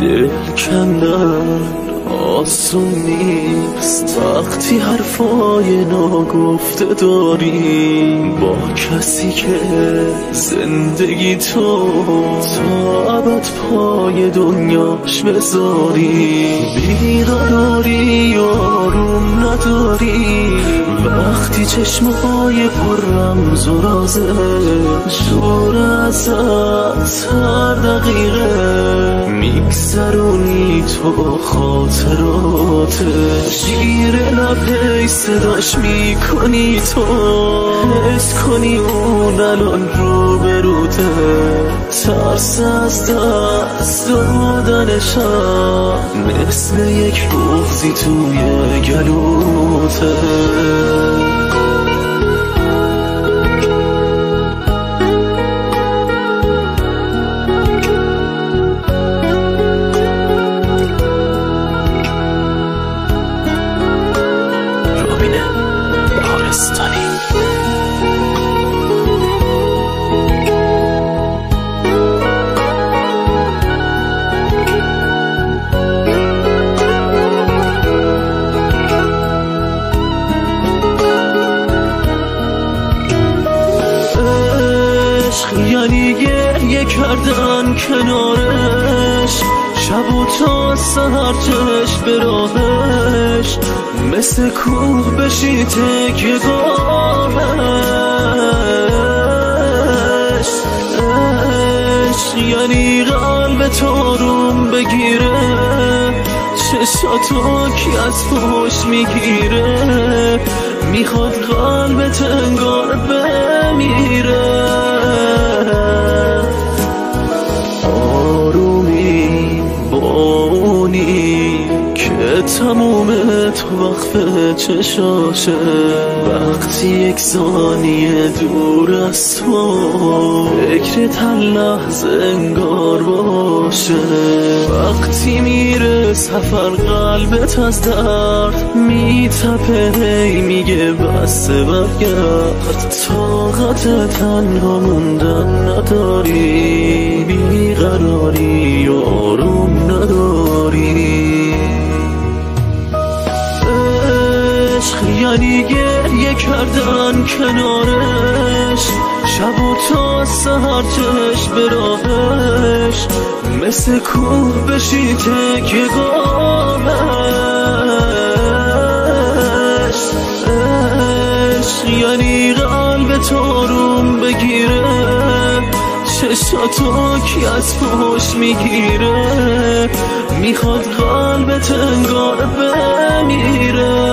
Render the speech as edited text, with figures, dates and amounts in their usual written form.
دل کندن آسون نیست وقتی حرفای ناگفته داری با کسی که زندگی تو تا ابد پای دنیاش بذاری. بیقراری و آروم نداری وقتی چشمهای پر رمز و رازه شور ازت هر دقیقه میگذرونی تو خاطرات. شیر لبه صداش میکنی تو حس کنی اون الان رو بروته. ترس از دست دادنشم مثل یک بغضی توی گلوته. یعنی گریه کردن کنارش شب و تا سهر چشم به راهش مثل کوه بشی تکیه گاهش. عشق یعنی قلب تو روم بگیره چشاتو کی از پشت میگیره میخواد قلبت انگار بمیره. آرومی بانی که تموم تو وقف چشاشه وقتی یک ثانیه دور از تو فکرت هر لحظه انگار باشه. وقتی میره سفر قلبت از درد میتپه هی میگه بس برگرد. طاقت تنها موندن نداری بیقراری و آروم نداری. عشق یعنی گریه کردن کنارش شب و تا سهر چشم به راهش مثل کوه بشی تکیه گاهش. عشق یعنی قلب تو روم بگیره چشاتو کی از پشت میگیره میخواد قلبت انگار بمیره.